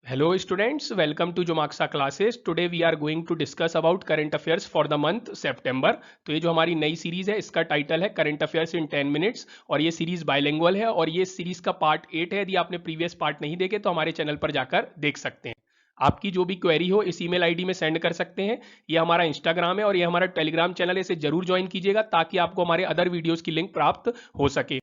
Hello students, welcome to Jomaxa classes. Today we are going to discuss about current affairs for the month September. तो ये जो हमारी नई series है इसका टाइटल है करंट अफेयर्स इन 10 मिनट्स और ये सीरीज बाइलिंगुअल है और ये सीरीज का पार्ट 8 है। यदि आपने प्रीवियस पार्ट नहीं देखे तो हमारे चैनल पर जाकर देख सकते हैं। आपकी जो भी क्वेरी हो इस ईमेल आईडी में सेंड कर सकते हैं। ये हमारा इंस्टाग्राम है और ये हमारा टेलीग्राम चैनल है, इसे जरूर ज्वाइन कीजिएगा ताकि आपको हमारे अदर वीडियोस की लिंक प्राप्त हो सके।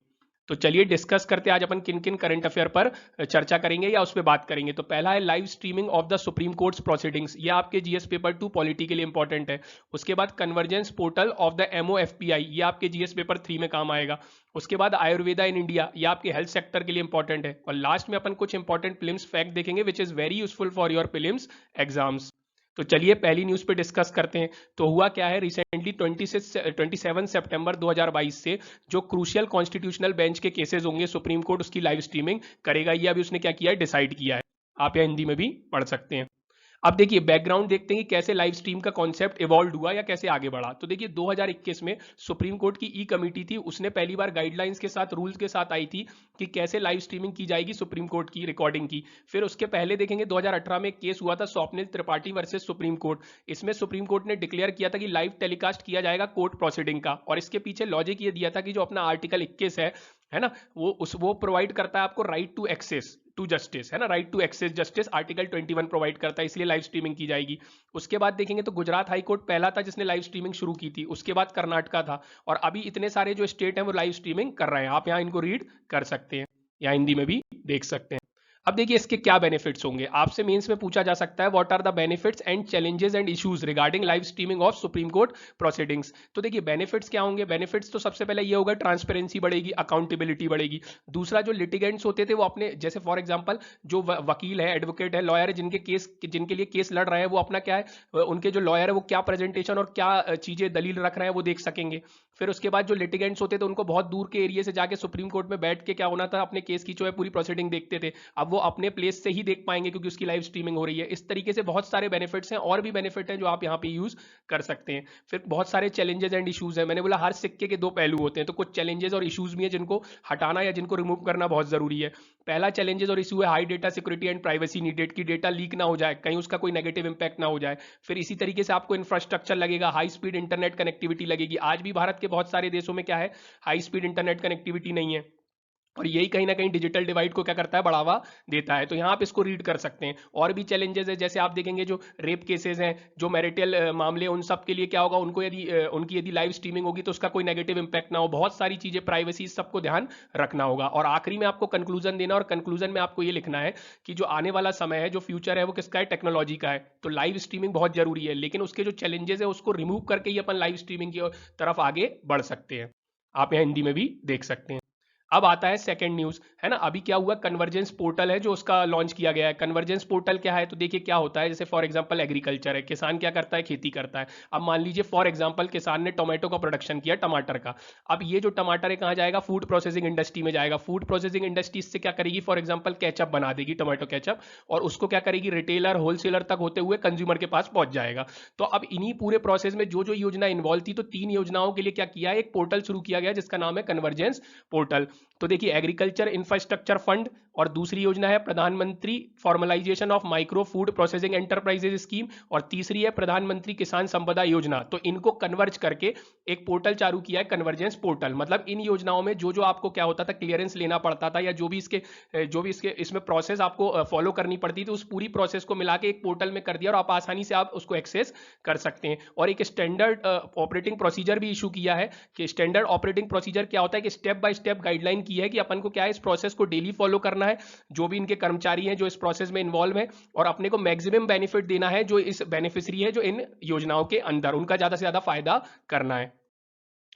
तो चलिए डिस्कस करते हैं आज अपन किन किन करंट अफेयर पर चर्चा करेंगे या उस पर बात करेंगे। तो पहला है live streaming of the supreme courts proceedings, ये आपके जीएस पेपर 2 पॉलिटी के लिए इंपॉर्टेंट है। उसके बाद कन्वर्जेंस पोर्टल ऑफ द एमओएफपीआई, ये आपके जीएस पेपर 3 में काम आएगा। उसके बाद आयुर्वेदा इन इंडिया, ये आपके हेल्थ सेक्टर के लिए इंपॉर्टेंट है। और लास्ट में अपन कुछ इंपॉर्टेंट प्रीलिम्स फैक्ट देखेंगे which is very useful for your prelims exams. तो चलिए पहली न्यूज पे डिस्कस करते हैं। तो हुआ क्या है, रिसेंटली 27 सितंबर 2022 से जो क्रूशियल कॉन्स्टिट्यूशनल बेंच के केसेस होंगे सुप्रीम कोर्ट उसकी लाइव स्ट्रीमिंग करेगा। ये अभी उसने क्या किया है, डिसाइड किया है। आप या हिंदी में भी पढ़ सकते हैं। अब देखिए बैकग्राउंड देखते हैं कि कैसे लाइव स्ट्रीम का कॉन्सेप्ट इवॉल्व हुआ या कैसे आगे बढ़ा। तो देखिए 2021 में सुप्रीम कोर्ट की ई कमेटी थी, उसने पहली बार गाइडलाइंस के साथ रूल्स के साथ आई थी कि कैसे लाइव स्ट्रीमिंग की जाएगी सुप्रीम कोर्ट की रिकॉर्डिंग की। फिर उसके पहले देखेंगे 2018 में एक केस हुआ था Swapnil Tripathi versus supreme court. इसमें सुप्रीम कोर्ट ने डिक्लेयर किया था कि लाइव टेलीकास्ट किया जाएगा कोर्ट प्रोसीडिंग का। और इसके पीछे लॉजिक ये दिया था कि जो अपना आर्टिकल 21 है ना, वो प्रोवाइड करता है आपको right to access to justice, है ना, right to access justice article 21 provide करता है, इसलिए लाइव स्ट्रीमिंग की जाएगी। उसके बाद देखेंगे तो गुजरात हाई कोर्ट पहला था जिसने लाइव स्ट्रीमिंग शुरू की थी। उसके बाद कर्नाटका था और अभी इतने सारे जो स्टेट हैं वो लाइव स्ट्रीमिंग कर रहे हैं। आप यहाँ इनको रीड कर सकते हैं या हिंदी में भी देख सकते हैं। अब देखिए इसके क्या बेनिफिट्स होंगे, आपसे मेंस में पूछा जा सकता है what are the benefits and challenges and issues regarding live streaming of supreme court proceedings. तो देखिए बेनिफिट्स क्या होंगे, बेनिफिट्स तो सबसे पहले ये होगा ट्रांसपेरेंसी बढ़ेगी, अकाउंटेबिलिटी बढ़ेगी। दूसरा जो लिटिगेंट्स होते थे वो अपने जैसे फॉर एग्जांपल जो वकील है, एडवोकेट है, लॉयर है, जिनके लिए केस लड़ रहे हैं वो अपना क्या है, उनके जो लॉयर है वो क्या प्रेजेंटेशन और क्या चीजें दलील रख रहे हैं वो देख सकेंगे। फिर उसके बाद जो लिटिगेंट्स होते थे उनको बहुत दूर के एरिया से जाके सुप्रीम कोर्ट में बैठ के क्या होना था, अपने केस की जो है पूरी प्रोसीडिंग देखते थे। अब वो अपने प्लेस से ही देख पाएंगे क्योंकि उसकी लाइव स्ट्रीमिंग हो रही है। इस तरीके से बहुत सारे बेनिफिट्स हैं और भी बेनिफिट हैं जो आप यहाँ पे यूज कर सकते हैं। फिर बहुत सारे चैलेंजेस एंड इश्यूज हैं। मैंने बोला हर सिक्के के दो पहलू होते हैं, तो कुछ चैलेंजेस और इश्यूज भी हैं जिनको हटाना या जिनको रिमूव करना बहुत जरूरी है। पहला चैलेंजेस और इशू है high data security and privacy needed, की डेटा लीक ना हो जाए, कहीं उसका कोई नेगेटिव इंपैक्ट ना हो जाए। फिर इसी तरीके से आपको इंफ्रास्ट्रक्चर लगेगा, हाई स्पीड इंटरनेट कनेक्टिविटी लगेगी। आज भी भारत के बहुत सारे देशों में क्या है, हाई स्पीड इंटरनेट कनेक्टिविटी नहीं है और यही कहीं ना कहीं डिजिटल डिवाइड को क्या करता है, बढ़ावा देता है। तो यहाँ आप इसको रीड कर सकते हैं। और भी चैलेंजेस है, जैसे आप देखेंगे जो रेप केसेस हैं, जो मैरिटल मामले, उन सब के लिए क्या होगा, उनको यदि उनकी यदि लाइव स्ट्रीमिंग होगी तो उसका कोई नेगेटिव इंपैक्ट ना हो। बहुत सारी चीजें, प्राइवेसी, सबको ध्यान रखना होगा। और आखिरी में आपको कंक्लूजन देना और कंक्लूजन में आपको ये लिखना है कि जो आने वाला समय है, जो फ्यूचर है वो किसका है, टेक्नोलॉजी का है। तो लाइव स्ट्रीमिंग बहुत जरूरी है, लेकिन उसके जो चैलेंजेस है उसको रिमूव करके ही अपन लाइव स्ट्रीमिंग की तरफ आगे बढ़ सकते हैं। आप यहाँ हिंदी में भी देख सकते हैं। अब आता है सेकंड न्यूज, है ना। अभी क्या हुआ, कन्वर्जेंस पोर्टल है जो उसका लॉन्च किया गया है। कन्वर्जेंस पोर्टल क्या है, तो देखिए क्या होता है, जैसे फॉर एग्जांपल एग्रीकल्चर है, किसान क्या करता है, खेती करता है। अब मान लीजिए फॉर एग्जांपल किसान ने टोमेटो का प्रोडक्शन किया, टमाटर का। अब ये जो टमाटर है कहाँ जाएगा, फूड प्रोसेसिंग इंडस्ट्री में जाएगा। फूड प्रोसेसिंग इंडस्ट्री इससे क्या करेगी, फॉर एग्जाम्पल केचप बना देगी, टोमेटो केचप, और उसको क्या करेगी, रिटेलर होलसेलर तक होते हुए कंज्यूमर के पास पहुंच जाएगा। तो अब इन्हीं पूरे प्रोसेस में जो जो योजना इन्वॉल्व थी, तो 3 योजनाओं के लिए क्या किया है, एक पोर्टल शुरू किया गया जिसका नाम है कन्वर्जेंस पोर्टल। तो देखिए एग्रीकल्चर इंफ्रास्ट्रक्चर फंड, और दूसरी योजना है प्रधानमंत्री formalisation of micro food processing enterprises scheme, और तीसरी है प्रधानमंत्री किसान संपदा योजना। तो इनको कन्वर्ज करके एक पोर्टल चालू किया है, कन्वर्जेंस पोर्टल। मतलब इन योजनाओं में जो जो आपको क्या होता था, क्लियरेंस लेना पड़ता था, या जो भी इसके इसमें प्रोसेस आपको फॉलो करनी पड़ती थी, उस पूरी प्रोसेस को मिला के एक पोर्टल में कर दिया और आप आसानी से आप उसको एक्सेस कर सकते हैं। और एक स्टैंडर्ड ऑपरेटिंग प्रोसीजर भी इशू किया है कि स्टैंडर्ड ऑपरेटिंग प्रोसीजर क्या होता है, कि स्टेप बाय स्टेप गाइडलाइन की है कि अपन को क्या है, इस प्रोसेस को डेली फॉलो करना है, जो भी इनके कर्मचारी हैं जो इस प्रोसेस में इन्वॉल्व है, और अपने को मैक्सिमम बेनिफिट देना है जो इस बेनिफिशियरी है जो इन योजनाओं के अंदर, उनका ज्यादा से ज्यादा फायदा करना है।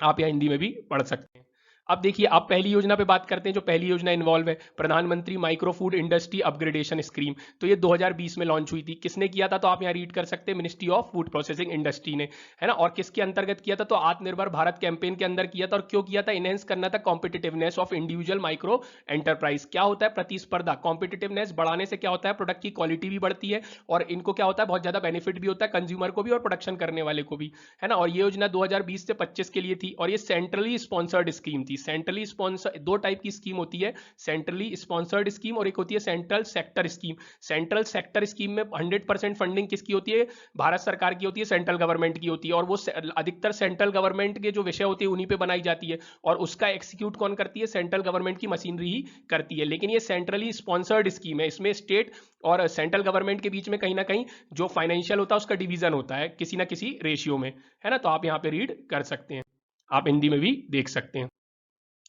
आप यहाँ हिंदी में भी पढ़ सकते हैं। अब देखिए अब पहली योजना पे बात करते हैं। जो पहली योजना इन्वॉल्व है, प्रधानमंत्री micro food industry upgradation scheme. तो ये 2020 में लॉन्च हुई थी। किसने किया था, तो आप यहाँ रीड कर सकते हैं, ministry of food processing industry ने, है ना। और किसके अंतर्गत किया था, तो आत्मनिर्भर भारत कैंपेन के अंदर किया था। और क्यों किया था, इनहेंस करना था competitiveness of individual micro enterprise. क्या होता है, प्रतिस्पर्धा, कॉम्पिटिटिवनेस बढ़ाने से क्या होता है, प्रोडक्ट की क्वालिटी भी बढ़ती है और इनको क्या होता है, बहुत ज्यादा बेनिफिट भी होता है, कंज्यूमर को भी और प्रोडक्शन करने वाले को भी, है ना। और ये योजना 2020 से 25 के लिए थी और ये सेंट्रली स्पॉन्सर्ड स्कीम थी। की। सेंट्रली स्पॉन्सर, दो टाइप की स्कीम होती है, सेंट्रली स्पॉन्सर्ड स्कीम और एक होती है central sector scheme. Central sector scheme में 100% फंडिंग किसकी होती है? भारत सरकार की होती है, सेंट्रल गवर्नमेंट की होती है, और वो अधिकतर सेंट्रल गवर्नमेंट के जो विषय होते हैं उन्हीं पे बनाई जाती है, और उसका एग्जीक्यूट कौन करती है? सेंट्रल गवर्नमेंट की मशीनरी ही करती है। लेकिन ये सेंट्रली स्पॉन्सर्ड स्कीम है, इसमें स्टेट और सेंट्रल गवर्नमेंट के बीच में कहीं ना कहीं जो फाइनेंशियल होता है उसका डिवीजन होता है किसी ना किसी रेशियो में, है ना। तो आप यहाँ पे रीड कर सकते हैं, आप हिंदी में भी देख सकते हैं।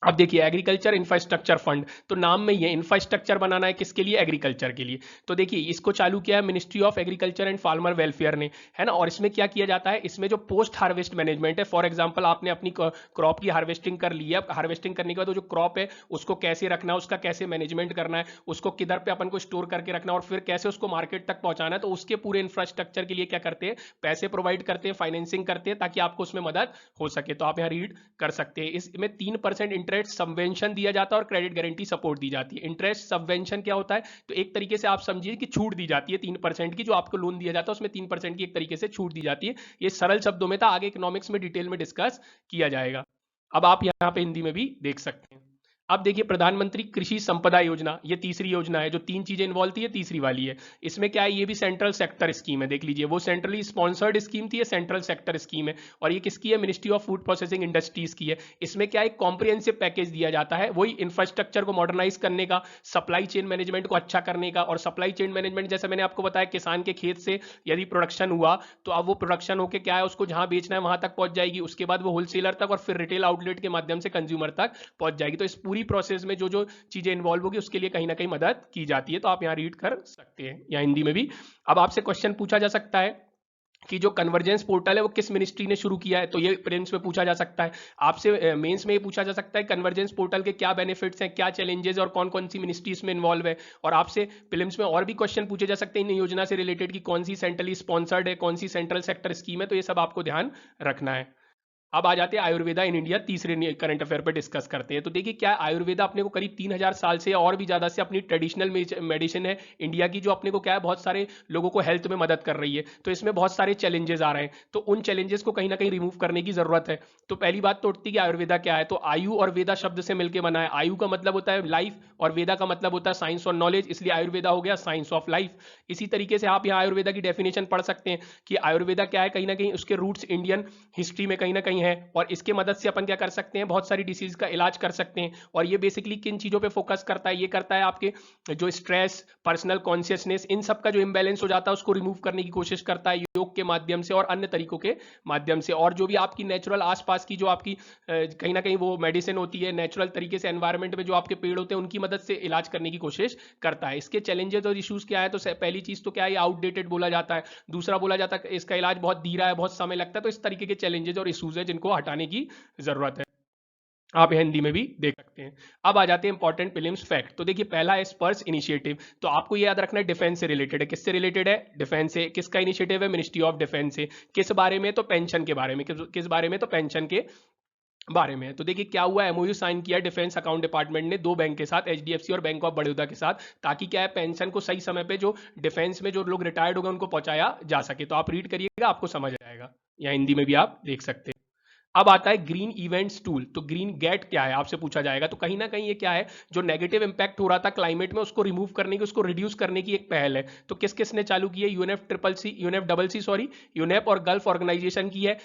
अब देखिए एग्रीकल्चर इंफ्रास्ट्रक्चर फंड, तो नाम में ये इंफ्रास्ट्रक्चर बनाना है किसके लिए? एग्रीकल्चर के लिए। तो देखिए इसको चालू किया है ministry of agriculture and farmer welfare ने, है ना। और इसमें क्या किया जाता है? इसमें जो पोस्ट हार्वेस्ट मैनेजमेंट है, फॉर एग्जांपल आपने अपनी क्रॉप की हार्वेस्टिंग कर ली है, हार्वेस्टिंग करने के बाद वो जो क्रॉप है उसको कैसे रखना है, उसका कैसे मैनेजमेंट करना है, उसको किधर पे अपन को स्टोर करके रखना है, और फिर कैसे उसको मार्केट तक पहुंचाना है, तो उसके पूरे इंफ्रास्ट्रक्चर के लिए क्या करते हैं? पैसे प्रोवाइड करते हैं, फाइनेंसिंग करते हैं, ताकि आपको उसमें मदद हो सके। तो आप यहाँ रीड कर सकते हैं। इसमें 3% इंटरेस्ट सबवेंशन दिया जाता है और क्रेडिट गारंटी सपोर्ट दी जाती है। इंटरेस्ट सबवेंशन क्या होता है? तो एक तरीके से आप समझिए कि छूट दी जाती है 3% की, जो आपको लोन दिया जाता है उसमें 3% की एक तरीके से छूट दी जाती है। ये सरल शब्दों में था, आगे इकोनॉमिक्स में डिटेल में डिस्कस किया जाएगा। अब आप यहाँ पे हिंदी में भी देख सकते हैं। अब देखिए प्रधानमंत्री कृषि संपदा योजना, ये तीसरी योजना है, जो 3 चीजें इन्वॉल्व थी, ये तीसरी वाली है। इसमें क्या है? ये भी सेंट्रल सेक्टर स्कीम है, देख लीजिए। वो सेंट्रली स्पॉन्सर्ड स्कीम थी, ये सेंट्रल सेक्टर स्कीम है, और ये किसकी है? Ministry of food processing industries की है। इसमें क्या है? कॉम्प्रिहेंसिव पैकेज दिया जाता है, वही इंफ्रास्ट्रक्चर को मॉडर्नाइज करने का, सप्लाई चेन मैनेजमेंट को अच्छा करने का। और सप्लाई चेन मैनेजमेंट जैसे मैंने आपको बताया, किसान के खेत से यदि प्रोडक्शन हुआ तो अब वो प्रोडक्शन होकर क्या है, उसको जहां बेचना है वहां तक पहुंच जाएगी, उसके बाद वो होलसेलर तक और फिर रिटेल आउटलेट के माध्यम से कंज्यूमर तक पहुंच जाएगी। तो इस पूरी प्रोसेस में जो चीजें इन्वॉल्व होगी उसके लिए कहीं ना कहीं मदद की जाती है। तो आप यहां रीड कर सकते हैं या हिंदी में भी। अब आपसे क्वेश्चन पूछा जा सकता है कि जो कन्वर्जेंस पोर्टल है वो किस मिनिस्ट्री ने शुरू किया है, तो ये प्रीलिम्स में पूछा जा सकता है। आपसे मेंस में ये पूछा जा सकता है कन्वर्जेंस पोर्टल के क्या बेनिफिट्स हैं, क्या चैलेंजेस, और कौन कौन सी मिनिस्ट्री इसमें इन्वॉल्व है। और आपसे प्रीलिम्स में और भी क्वेश्चन पूछे जा सकते हैं इन योजना से रिलेटेड, कि कौन सी सेंट्रली स्पॉन्सर्ड है, कौन सी सेंट्रल सेक्टर स्कीम है, तो ये सब आपको ध्यान रखना है। अब आ जाते हैं आयुर्वेदा इन इंडिया, तीसरे करंट अफेयर पर डिस्कस करते हैं। तो देखिए क्या है, आयुर्वेदा अपने को करीब 3000 साल से और भी ज्यादा से अपनी ट्रेडिशनल मेडिसिन है इंडिया की, जो अपने को क्या है बहुत सारे लोगों को हेल्थ में मदद कर रही है। तो इसमें बहुत सारे चैलेंजेस आ रहे हैं, तो उन चैलेंजेस को कहीं ना कहीं रिमूव करने की जरूरत है। तो पहली बात तो उठती है कि आयुर्वेदा क्या है, तो आयु और वेदा शब्द से मिलकर बना है। आयु का मतलब होता है लाइफ और वेदा का मतलब होता है साइंस और नॉलेज, इसलिए आयुर्वेदा हो गया साइंस ऑफ लाइफ। इसी तरीके से आप यहाँ आयुर्वेदा की डेफिनेशन पढ़ सकते हैं कि आयुर्वेदा क्या है, कहीं ना कहीं उसके रूट्स इंडियन हिस्ट्री में कहीं ना कहीं है, और इसके मदद से अपन क्या कर सकते हैं, बहुत सारी डिसीज का इलाज कर सकते हैं। और ये बेसिकली किन चीजों पे फोकस करता है? ये करता है आपके जो स्ट्रेस, पर्सनल कॉन्शियसनेस, इन सब का जो इम्बैलेंस हो जाता है उसको रिमूव करने की कोशिश करता है, योग के माध्यम से और अन्य तरीकों के माध्यम से। और जो भी आपकी नेचुरल आसपास की जो आपकी कहीं ना कहीं वो मेडिसिन होती है, नेचुरल तरीके से एनवायरमेंट में जो आपके पेड़ होते हैं उनकी मदद से इलाज करने की कोशिश करता है। इसके चैलेंजेस और इश्यूज क्या है, तो पहली चीज तो क्या है, आउटडेटेड बोला जाता है। दूसरा बोला जाता है इसका इलाज बहुत धीरा है, बहुत समय लगता है। तो इस तरीके के चैलेंजेस और इश्यूज है जिनको हटाने की जरूरत है, आप हिंदी में भी देख सकते हैं। अब आ जाते हैं इंपॉर्टेंट प्रीलिम्स फैक्ट। तो देखिए पहला है स्पर्श इनिशिएटिव, तो आपको ये याद रखना है डिफेंस से रिलेटेड है। किससे रिलेटेड है? डिफेंस से। किसका इनिशिएटिव है? मिनिस्ट्री ऑफ डिफेंस से। किस बारे में? तो पेंशन के बारे में। किस बारे में? तो पेंशन के बारे में। तो देखिए क्या हुआ, एमओयू साइन किया डिफेंस अकाउंट डिपार्टमेंट ने 2 बैंक के साथ, एचडीएफसी और बैंक ऑफ बड़ौदा के साथ, ताकि क्या है पेंशन को सही समय पे जो डिफेंस में जो लोग रिटायर्ड हो गए उनको पहुंचाया जा सके। तो आप रीड करिएगा, आपको समझ आएगा, या हिंदी में भी आप देख सकते हैं। अब आता है ग्रीन इवेंट्स टूल, तो ग्रीन गेट क्या है आपसे पूछा जाएगा। तो कहीं ना कहीं ये क्या है, जो नेगेटिव इंपैक्ट हो रहा था क्लाइमेट में उसको रिमूव करने की, उसको रिड्यूस करने की एक पहल है। तो किस किस ने चालू की है? यूनेप और गल्फ ऑर्गेनाइजेशन की है,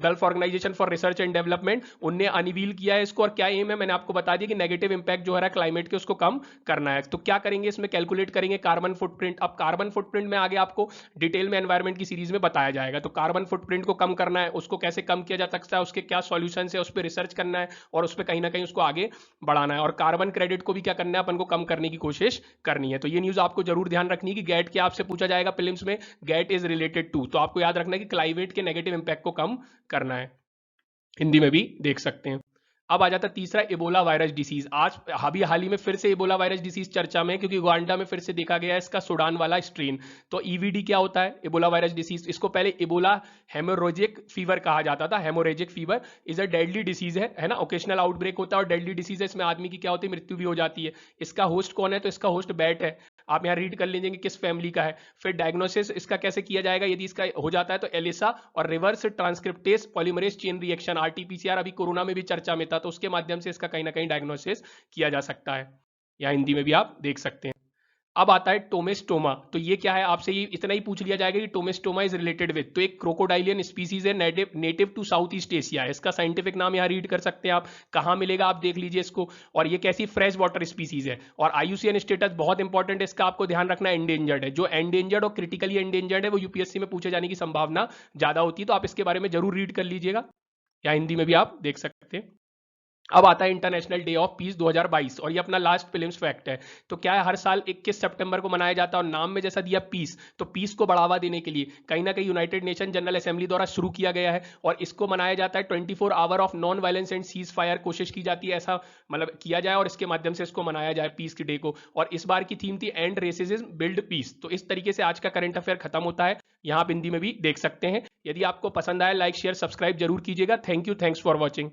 gulf organisation for research and development, उनने अनवील किया है इसको। और क्या एम है, मैंने आपको बता दिया कि नेगेटिव इंपैक्ट जो है क्लाइमेट के उसको कम करना है। तो क्या करेंगे इसमें, कैलकुलेट करेंगे कार्बन फुटप्रिंट। अब कार्बन फुटप्रिंट में आगे आपको डिटेल में एनवायरमेंट की सीरीज में बताया जाएगा। तो कार्बन फुटप्रिंट को कम करना है, उसको कैसे कम किया जा सकता है, उसके क्या सॉल्यूशन है, उस पर रिसर्च करना है और उस पर कहीं ना कहीं उसको आगे बढ़ाना है। और कार्बन क्रेडिट को भी क्या करना है, अपन को कम करने की कोशिश करनी है। तो ये न्यूज आपको जरूर ध्यान रखनी है कि गेट क्या आपसे पूछा जाएगा प्रीलिम्स में, गेट इज रिलेटेड टू। तो आपको याद रखना है कि क्लाइमेट के नेगेटिव इंपैक्ट को कम करना है, हिंदी में भी देख सकते हैं। अब आ जाता है तीसरा, इबोला वायरस डिसीज। आज हाल ही में फिर से इबोला वायरस डिसीज चर्चा में, क्योंकि उगांडा में फिर से देखा गया है इसका सूडान वाला स्ट्रेन। तो ईवीडी क्या होता है, इबोला वायरस डिसीज। इसको पहले इबोला हेमोरेजिक फीवर कहा जाता था। Haemorrhagic fever is a deadly disease है ना, ओकेशनल आउटब्रेक होता है और डेडली डिसीज है। इसमें आदमी की क्या होती है, मृत्यु भी हो जाती है। इसका होस्ट कौन है, तो इसका होस्ट बैट है। आप यहाँ रीड कर लीजिए किस फैमिली का है। फिर डायग्नोसिस इसका कैसे किया जाएगा, यदि इसका हो जाता है तो एलिसा और reverse transcriptase polymerase chain reaction, RTPCR, अभी कोरोना में भी चर्चा में था। होता, तो उसके माध्यम से इसका कहीं ना कहीं डायग्नोसिस किया जा सकता है। या हिंदी में भी आप देख सकते हैं। अब आता है टोमेस्टोमा। तो ये क्या है, आपसे ये इतना ही पूछ लिया जाएगा कि टोमेस्टोमा इज रिलेटेड विद, तो एक क्रोकोडाइलियन स्पीसीज है, native to south east Asia है। इसका साइंटिफिक नाम यहाँ रीड कर सकते हैं आप, कहाँ मिलेगा आप देख लीजिए इसको। और ये कैसी फ्रेश वाटर स्पीसीज है, और आईयूसीएन स्टेटस बहुत इंपॉर्टेंट है इसका, आपको ध्यान रखना, एंडेंजर्ड है। जो एंडेंजर्ड और क्रिटिकली एंडेंजर्ड है वो यूपीएससी में पूछे जाने की संभावना ज्यादा होती है, तो आप इसके बारे में जरूर रीड कर लीजिएगा, या हिंदी में भी आप देख सकते हैं। अब आता है इंटरनेशनल डे ऑफ पीस 2022, और ये अपना लास्ट फिल्म्स फैक्ट है। तो क्या है, हर साल 21 सितंबर को मनाया जाता है, और नाम में जैसा दिया पीस, तो पीस को बढ़ावा देने के लिए कहीं ना कहीं यूनाइटेड नेशन जनरल असेंबली द्वारा शुरू किया गया है, और इसको मनाया जाता है 24 hour of non violence and cease fire, कोशिश की जाती है ऐसा मतलब किया जाए, और इसके माध्यम से इसको मनाया जाए पीस के डे को। और इस बार की थीम थी एंड रेसिज्म बिल्ड पीस। तो इस तरीके से आज का करंट अफेयर खत्म होता है, यहाँ आप हिंदी में भी देख सकते हैं। यदि आपको पसंद आया, लाइक शेयर सब्सक्राइब जरूर कीजिएगा। Thank you, thanks for watching.